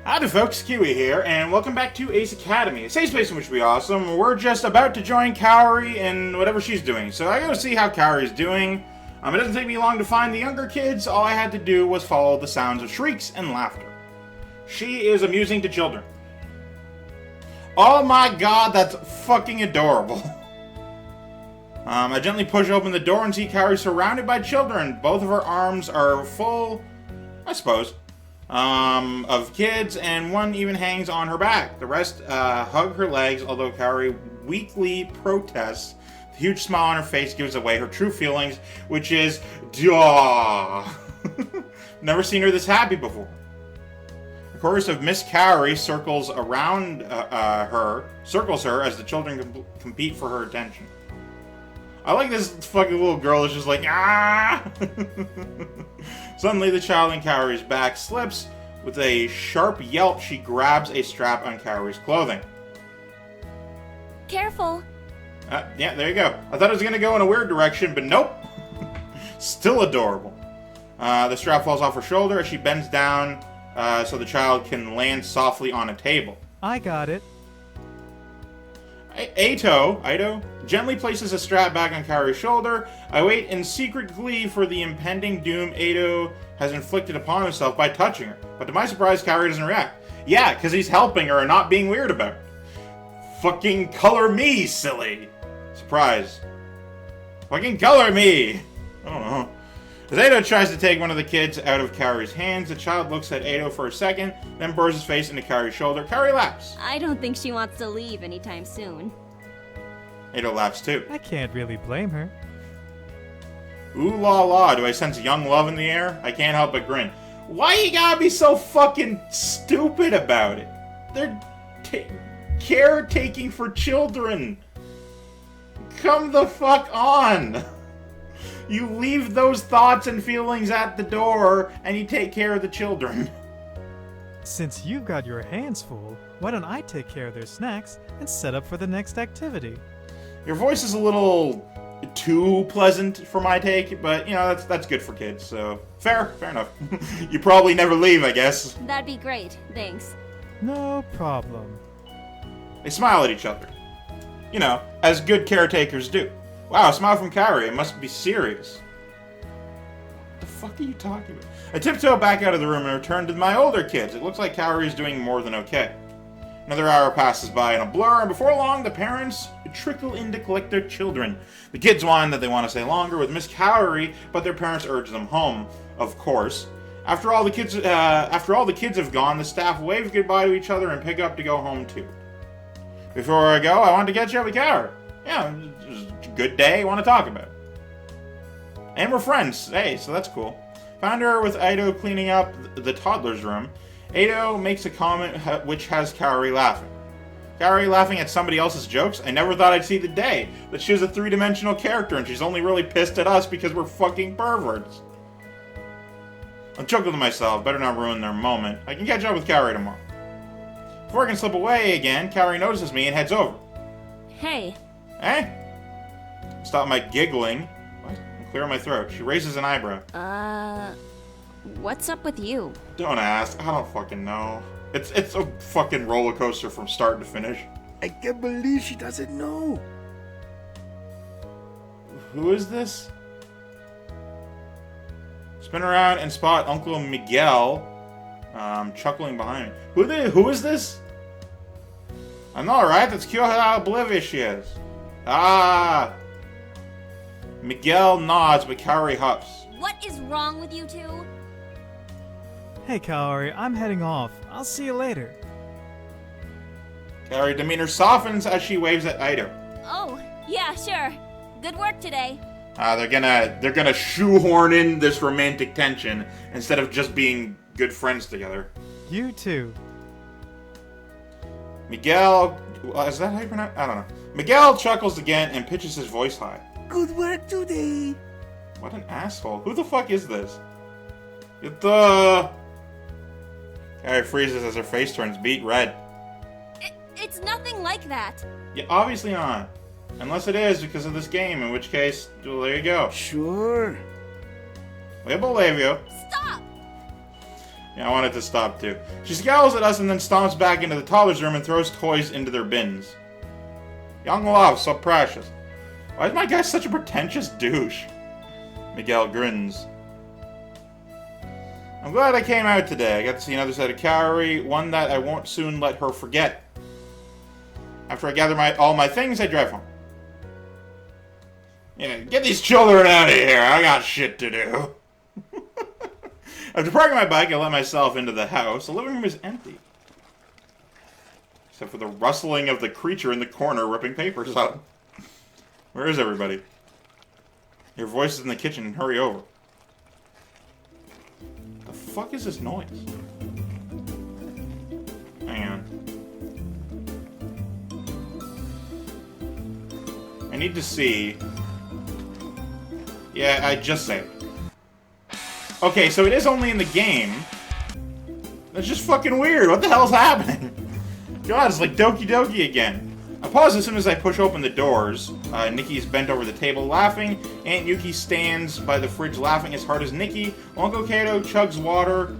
Howdy folks, Keywii here, and welcome back to Ace Academy, a safe space in which we awesome. We're just about to join Kaori in whatever she's doing, so I gotta see how Kaori's doing. It doesn't take me long to find the younger kids. All I had to do was follow the sounds of shrieks and laughter. She is amusing to children. Oh my god, that's fucking adorable. I gently push open the door and see Kaori surrounded by children. Both of her arms are full, I suppose, of kids, and one even hangs on her back. The rest hug her legs, although Kaori weakly protests. The huge smile on her face gives away her true feelings, which is duh. Never seen her this happy before. A chorus of Miss Kaori circles around circles her as the children compete for her attention. I like this fucking little girl that's just like, ah! Suddenly, the child in Kaori's back slips. With a sharp yelp, she grabs a strap on Kaori's clothing. Careful. Yeah, there you go. I thought it was going to go in a weird direction, but nope. Still adorable. The strap falls off her shoulder as she bends down so the child can land softly on a table. I got it. Ito gently places a strap back on Kaori's shoulder. I wait in secret glee for the impending doom Ito has inflicted upon himself by touching her. But to my surprise, Kaori doesn't react. Yeah, because he's helping her and not being weird about it. Fucking color me, silly. Surprise. Fucking color me. I don't know. As Ito tries to take one of the kids out of Kaori's hands, the child looks at Ito for a second, then burrs his face into Kaori's shoulder. Kaori laughs. I don't think she wants to leave anytime soon. Ito laughs too. I can't really blame her. Ooh la la, do I sense young love in the air? I can't help but grin. Why you gotta be so fucking stupid about it? They're caretaking for children. Come the fuck on. You leave those thoughts and feelings at the door, and you take care of the children. Since you've got your hands full, why don't I take care of their snacks and set up for the next activity? Your voice is a little too pleasant for my take, but, you know, that's good for kids, so fair enough. You probably never leave, I guess. That'd be great, thanks. No problem. They smile at each other. You know, as good caretakers do. Wow, a smile from Kaori. It must be serious. What the fuck are you talking about? I tiptoe back out of the room and return to my older kids. It looks like Kaori is doing more than okay. Another hour passes by in a blur, and before long, the parents trickle in to collect their children. The kids whine that they want to stay longer with Miss Kaori, but their parents urge them home, of course. After all the kids have gone, the staff wave goodbye to each other and pick up to go home too. Before I go, I want to catch up with Kaori. Yeah, it was a good day. I want to talk about it. And we're friends. Hey, so that's cool. Found her with Ito cleaning up the toddler's room. Ito makes a comment which has Kaori laughing. Kaori laughing at somebody else's jokes? I never thought I'd see the day that she was a three-dimensional character and she's only really pissed at us because we're fucking perverts. I'm chuckling to myself. Better not ruin their moment. I can catch up with Kaori tomorrow. Before I can slip away again, Kaori notices me and heads over. Hey. Eh? Stop my giggling. What? I'm clearing my throat. She raises an eyebrow. What's up with you? Don't ask. I don't fucking know. It's a fucking roller coaster from start to finish. I can't believe she doesn't know. Who is this? Spin around and spot Uncle Miguel chuckling behind me. Who is this? I know, right? That's cute how oblivious she is. Ah! Miguel nods, but Kaori huffs. What is wrong with you two? Hey Kaori, I'm heading off. I'll see you later. Kaori's demeanor softens as she waves at Ito. Oh, yeah, sure. Good work today. They're gonna shoehorn in this romantic tension instead of just being good friends together. You too. Miguel, is that how you pronounce? I don't know. Miguel chuckles again and pitches his voice high. Good work today. What an asshole. Who the fuck is this? Get the... Kaori freezes as her face turns beet red. It's nothing like that. Yeah, obviously not. Unless it is because of this game, in which case, well, there you go. Sure. We believe you. Stop! Yeah, I want it to stop too. She scowls at us and then stomps back into the toddler's room and throws toys into their bins. Young love, so precious. Why is my guy such a pretentious douche? Miguel grins. I'm glad I came out today. I got to see another side of Kaori, one that I won't soon let her forget. After I gather all my things, I drive home. Yeah, get these children out of here. I got shit to do. After parking my bike, I let myself into the house. The living room is empty. Except for the rustling of the creature in the corner ripping papers up. Where is everybody? Your voice is in the kitchen. Hurry over. The fuck is this noise? Hang on. I need to see. Yeah, I just saved. Okay, so it is only in the game. That's just fucking weird. What the hell's happening? God, it's like Doki Doki again. I pause as soon as I push open the doors. Nikki's bent over the table laughing. Aunt Yuki stands by the fridge laughing as hard as Nikki. Uncle Kato chugs water,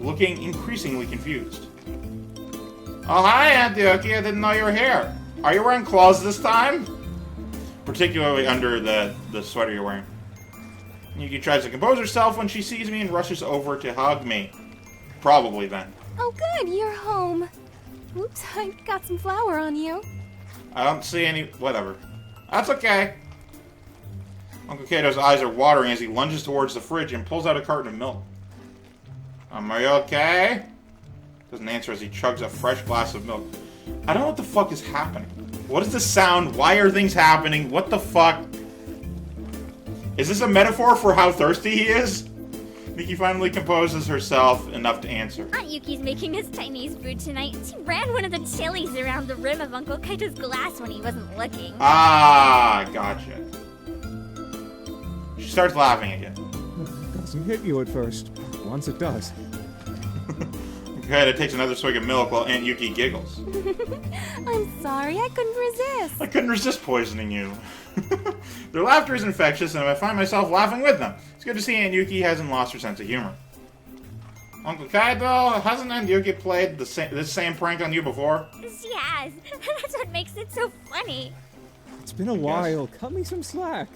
looking increasingly confused. Oh, hi, Aunt Yuki. I didn't know you were here. Are you wearing clothes this time? Particularly under the sweater you're wearing. Yuki tries to compose herself when she sees me and rushes over to hug me. Probably then. Oh good, you're home. Oops, I got some flour on you. I don't see any... whatever. That's okay. Uncle Kato's eyes are watering as he lunges towards the fridge and pulls out a carton of milk. Are you okay? Doesn't answer as he chugs a fresh glass of milk. I don't know what the fuck is happening. What is this sound? Why are things happening? What the fuck? Is this a metaphor for how thirsty he is? Nikki finally composes herself enough to answer. Aunt Yuki's making us Chinese food tonight. She ran one of the chilies around the rim of Uncle Kaito's glass when he wasn't looking. Ah, gotcha. She starts laughing again. It doesn't hit you at first. Once it does. Kaito takes another swig of milk while Aunt Yuki giggles. I'm sorry, I couldn't resist. I couldn't resist poisoning you. Their laughter is infectious, and I find myself laughing with them. It's good to see Aunt Yuki hasn't lost her sense of humor. Uncle Kaito, hasn't Aunt Yuki played this same prank on you before? She has. That's what makes it so funny. It's been a while. Cut me some slack.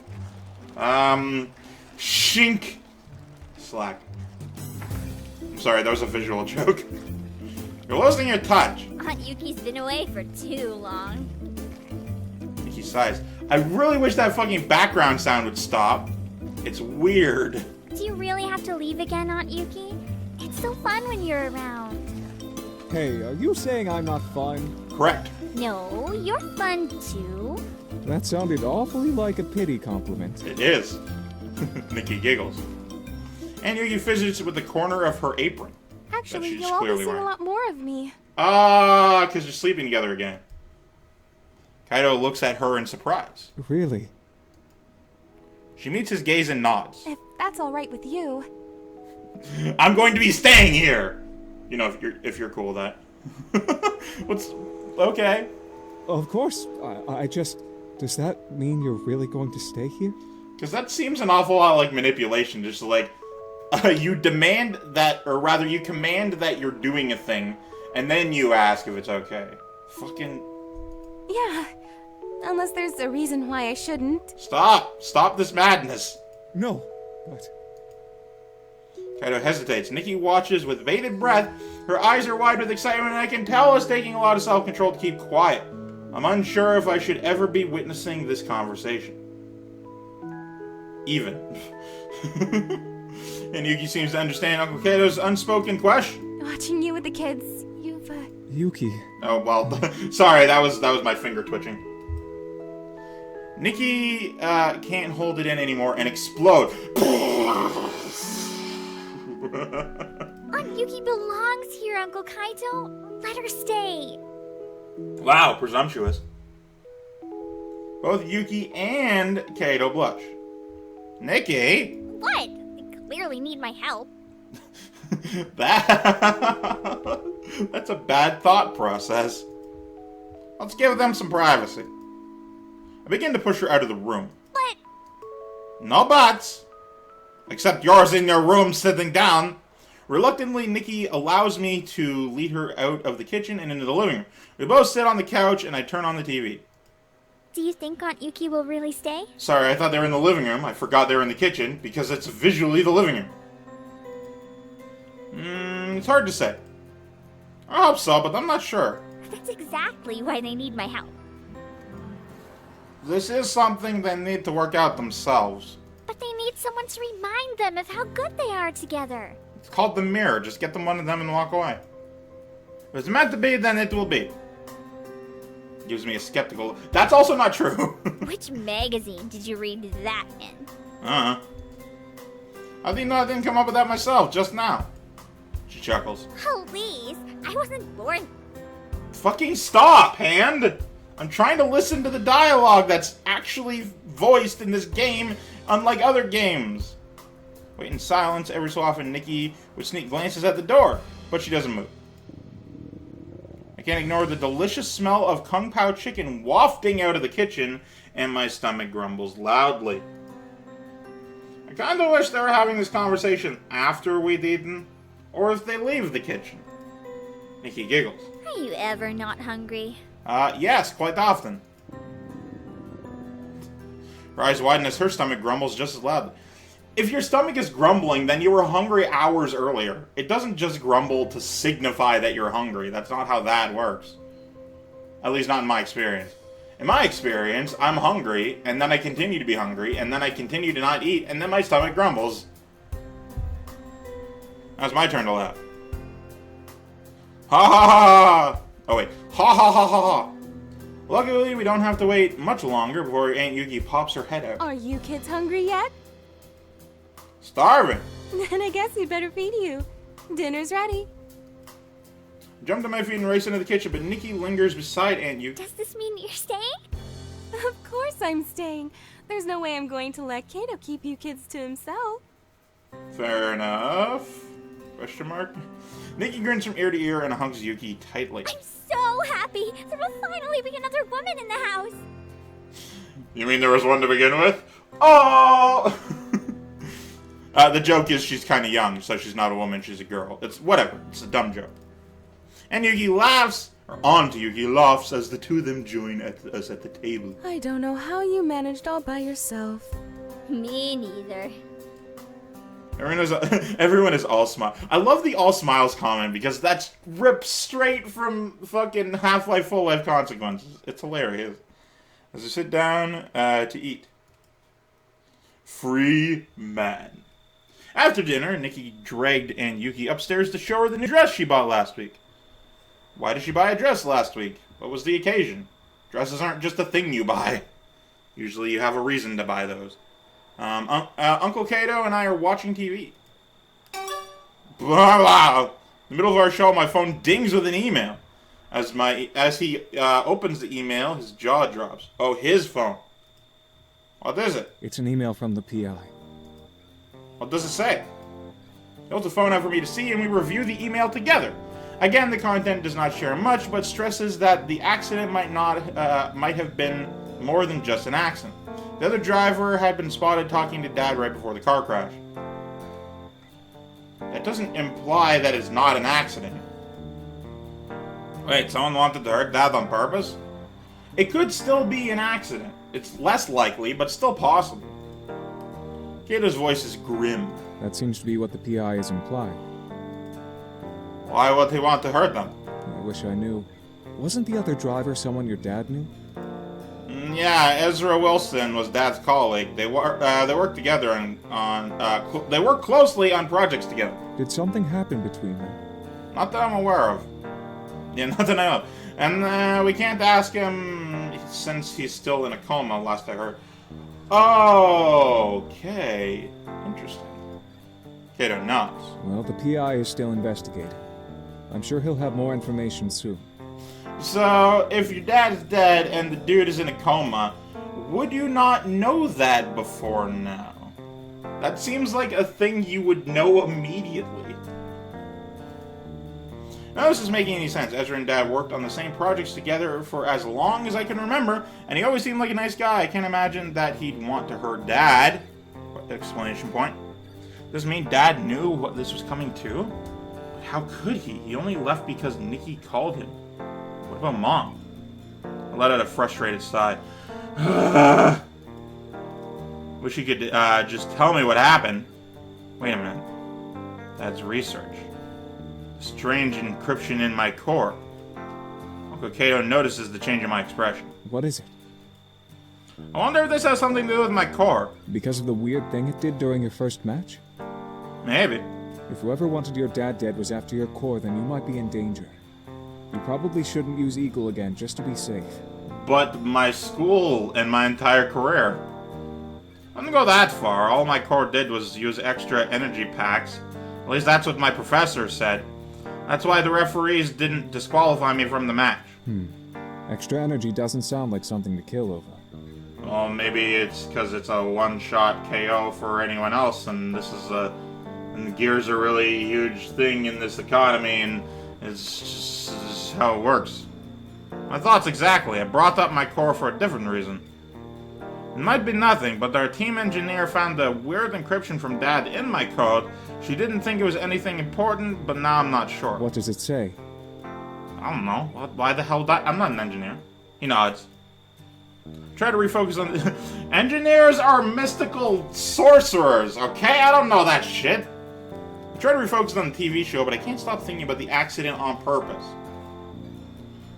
Shink. Slack. I'm sorry, that was a visual joke. You're losing your touch. Aunt Yuki's been away for too long. Nikki sighs. I really wish that fucking background sound would stop. It's weird. Do you really have to leave again, Aunt Yuki? It's so fun when you're around. Hey, are you saying I'm not fun? Correct. No, you're fun too. That sounded awfully like a pity compliment. It is. Nikki giggles. And Yuki fidgets with the corner of her apron. Actually, she's you'll all be clearly seeing wearing. a lot more of me. Ah, because you're sleeping together again. Kaito looks at her in surprise. Really? She meets his gaze and nods. If that's all right with you. I'm going to be staying here. You know, if you're cool with that. What's okay? Of course. I just... Does that mean you're really going to stay here? Because that seems an awful lot like manipulation. Just like you demand that, or rather, you command that you're doing a thing, and then you ask if it's okay. Fucking. Yeah, unless there's a reason why I shouldn't. Stop this madness. No, but... Kaito hesitates. Nikki watches with bated breath. Her eyes are wide with excitement, and I can tell it's taking a lot of self-control to keep quiet. I'm unsure if I should ever be witnessing this conversation. Even. And Yuki seems to understand Uncle Kato's unspoken question. Watching you with the kids, you've, Yuki. Oh, well, sorry, that was my finger twitching. Nikki can't hold it in anymore and explode. Aunt Yuki belongs here, Uncle Kaito. Let her stay. Wow, presumptuous. Both Yuki and Kaito blush. Nikki? What? You clearly need my help. That's a bad thought process. Let's give them some privacy. I begin to push her out of the room. But... No buts. Except yours in your room sitting down. Reluctantly, Nikki allows me to lead her out of the kitchen and into the living room. We both sit on the couch, and I turn on the TV. Do you think Aunt Yuki will really stay? Sorry, I thought they were in the living room. I forgot they were in the kitchen, because it's visually the living room. It's hard to say. I hope so, but I'm not sure. That's exactly why they need my help. This is something they need to work out themselves. But they need someone to remind them of how good they are together. It's called the mirror. Just get them one of them and walk away. If it's meant to be, then it will be. Gives me a skeptical... That's also not true. Which magazine did you read that in? I didn't come up with that myself, just now. She chuckles. Please, I wasn't born... Fucking stop, Hand! I'm trying to listen to the dialogue that's actually voiced in this game, unlike other games. Wait in silence. Every so often, Nikki would sneak glances at the door, but she doesn't move. I can't ignore the delicious smell of Kung Pao chicken wafting out of the kitchen, and my stomach grumbles loudly. I kind of wish they were having this conversation after we'd eaten, or if they leave the kitchen. Nikki giggles. Are you ever not hungry? Yes, quite often. Her eyes widen as her stomach grumbles just as loudly. If your stomach is grumbling, then you were hungry hours earlier. It doesn't just grumble to signify that you're hungry. That's not how that works. At least not in my experience. In my experience, I'm hungry, and then I continue to be hungry, and then I continue to not eat, and then my stomach grumbles. Now it's my turn to laugh. Ha ha ha ha! Oh wait. Ha ha ha ha ha! Luckily, we don't have to wait much longer before Aunt Yuki pops her head out. Are you kids hungry yet? Starving! Then I guess we'd better feed you. Dinner's ready. Jump to my feet and race into the kitchen, but Nikki lingers beside Aunt Yuki. Does this mean you're staying? Of course I'm staying. There's no way I'm going to let Kato keep you kids to himself. Fair enough. Question mark? Nikki grins from ear to ear and hugs Yuki tightly. I'm so happy! There will finally be another woman in the house! You mean there was one to begin with? Oh! The joke is she's kind of young, so she's not a woman, she's a girl. It's whatever. It's a dumb joke. And Yuki laughs, or Aunt Yuki laughs, as the two of them join us at the table. I don't know how you managed all by yourself. Me neither. Everyone is all smile. I love the all smiles comment because that's ripped straight from fucking Half-Life Full Life Consequences. It's hilarious. As we sit down to eat. Free man. After dinner, Nikki dragged Aunt Yuki upstairs to show her the new dress she bought last week. Why did she buy a dress last week? What was the occasion? Dresses aren't just a thing you buy. Usually you have a reason to buy those. Uncle Kato and I are watching TV. Blah, blah. In the middle of our show, my phone dings with an email. As he opens the email, his jaw drops. Oh, his phone. What is it? It's an email from the PI. What does it say? He holds the phone out for me to see, and we review the email together. Again, the content does not share much, but stresses that the accident might have been more than just an accident. The other driver had been spotted talking to Dad right before the car crash. That doesn't imply that it's not an accident. Wait, someone wanted to hurt Dad on purpose? It could still be an accident. It's less likely, but still possible. Kato's voice is grim. That seems to be what the PI is implying. Why would he want to hurt them? I wish I knew. Wasn't the other driver someone your dad knew? Yeah, Ezra Wilson was Dad's colleague. They worked together they worked closely on projects together. Did something happen between them? Not that I'm aware of. Yeah, not that I know of. And we can't ask him since he's still in a coma, last I heard. Okay. Interesting. Kato nods. Well, the PI is still investigating. I'm sure he'll have more information soon. So, if your dad's dead and the dude is in a coma, would you not know that before now? That seems like a thing you would know immediately. None of this is making any sense. Ezra and Dad worked on the same projects together for as long as I can remember, and he always seemed like a nice guy. I can't imagine that he'd want to hurt Dad. Exclamation point. Does this mean Dad knew what this was coming too? But how could he? He only left because Nikki called him. What about Mom? I let out a frustrated sigh. Wish he could just tell me what happened. Wait a minute. That's research. Strange encryption in my core. Uncle Kato notices the change in my expression. What is it? I wonder if this has something to do with my core. Because of the weird thing it did during your first match? Maybe. If whoever wanted your dad dead was after your core, then you might be in danger. You probably shouldn't use Eagle again, just to be safe. But my school and my entire career. I didn't go that far. All my core did was use extra energy packs. At least that's what my professor said. That's why the referees didn't disqualify me from the match. Extra energy doesn't sound like something to kill over. Well, maybe it's because it's a one-shot KO for anyone else, and this is and the gears are really a huge thing in this economy, and it's just how it works. My thoughts exactly. I brought up my core for a different reason. It might be nothing, but our team engineer found a weird encryption from Dad in my code. She didn't think it was anything important, but now I'm not sure. What does it say? I don't know. Why the hell I'm not an engineer. He nods. Try to refocus on... Engineers are mystical sorcerers, okay? I don't know that shit. I try to refocus on the TV show, but I can't stop thinking about the accident on purpose.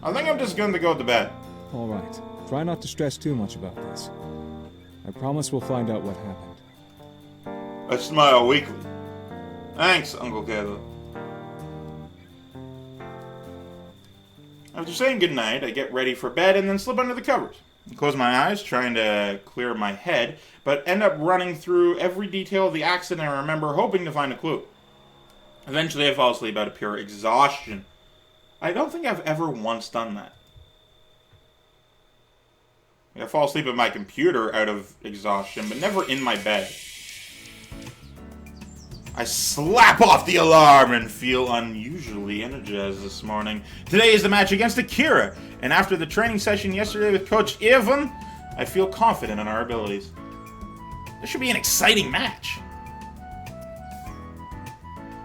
I think I'm just going to go to bed. Alright. Try not to stress too much about this. I promise we'll find out what happened. I smile weakly. Thanks, Uncle Kato. After saying goodnight, I get ready for bed and then slip under the covers. I close my eyes, trying to clear my head, but end up running through every detail of the accident I remember, hoping to find a clue. Eventually, I fall asleep out of pure exhaustion. I don't think I've ever once done that. I fall asleep at my computer out of exhaustion, but never in my bed. I slap off the alarm and feel unusually energized this morning. Today is the match against Akira, and after the training session yesterday with Coach Ethan, I feel confident in our abilities. This should be an exciting match.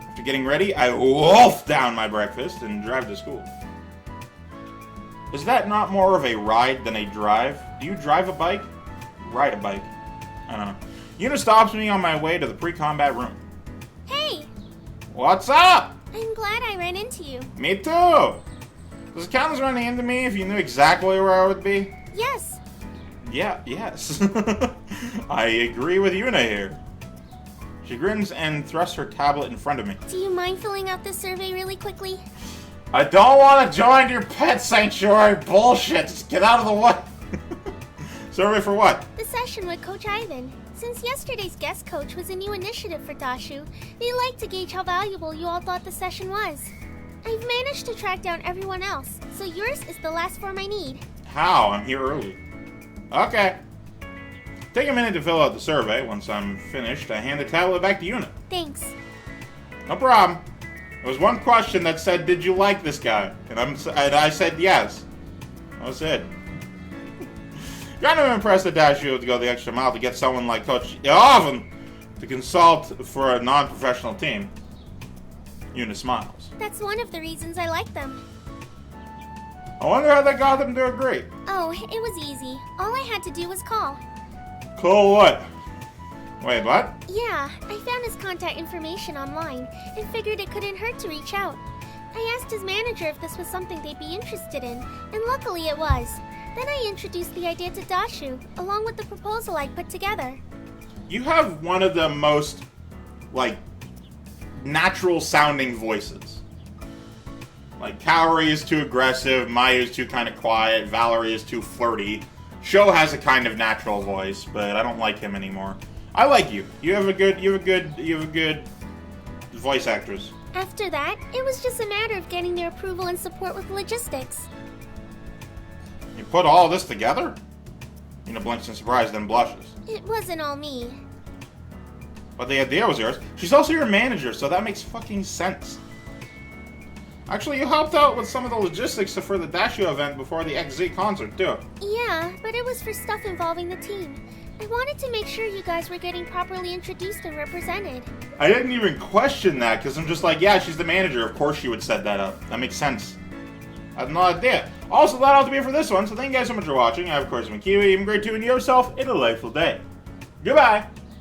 After getting ready, I wolf down my breakfast and drive to school. Is that not more of a ride than a drive? Do you drive a bike? Ride a bike. I don't know. Yuna stops me on my way to the pre-combat room. Hey! What's up? I'm glad I ran into you. Me too! Does it count as running into me if you knew exactly where I would be? Yes. Yeah, yes. I agree with Yuna here. She grins and thrusts her tablet in front of me. Do you mind filling out this survey really quickly? I don't want to join your pet sanctuary bullshit. Just get out of the way. Survey for what? The session with Coach Ivan. Since yesterday's guest coach was a new initiative for Dashu, they like to gauge how valuable you all thought the session was. I've managed to track down everyone else, so yours is the last form I need. How? I'm here early. Okay. Take a minute to fill out the survey. Once I'm finished, I hand the tablet back to Yuna. Thanks. No problem. There was one question that said, "Did you like this guy?" And I said yes. That was it. Kind of impressed that Dashu had to go the extra mile to get someone like Coach Ivan to consult for a non-professional team. Yuna smiles. That's one of the reasons I like them. I wonder how they got them to agree. Oh, it was easy. All I had to do was call. Call what? Wait, what? Yeah, I found his contact information online and figured it couldn't hurt to reach out. I asked his manager if this was something they'd be interested in, and luckily it was. Then I introduced the idea to Dashu, along with the proposal I put together. You have one of the most, natural-sounding voices. Kaori is too aggressive, Maya is too kind of quiet, Valerie is too flirty. Sho has a kind of natural voice, but I don't like him anymore. I like you. You have a good voice actress. After that, it was just a matter of getting their approval and support with logistics. You put all this together? Yuna blinks in surprise, then blushes. It wasn't all me. But the idea was yours. She's also your manager, so that makes fucking sense. Actually, you helped out with some of the logistics for the Dashu event before the XZ concert, too. Yeah, but it was for stuff involving the team. I wanted to make sure you guys were getting properly introduced and represented. I didn't even question that, because I'm just like, yeah, she's the manager. Of course she would set that up. That makes sense. I had no idea. Also, that'll have to be it for this one, so thank you guys so much for watching. I, of course, am Keywii. You've been great too, and yourself a delightful day. Goodbye!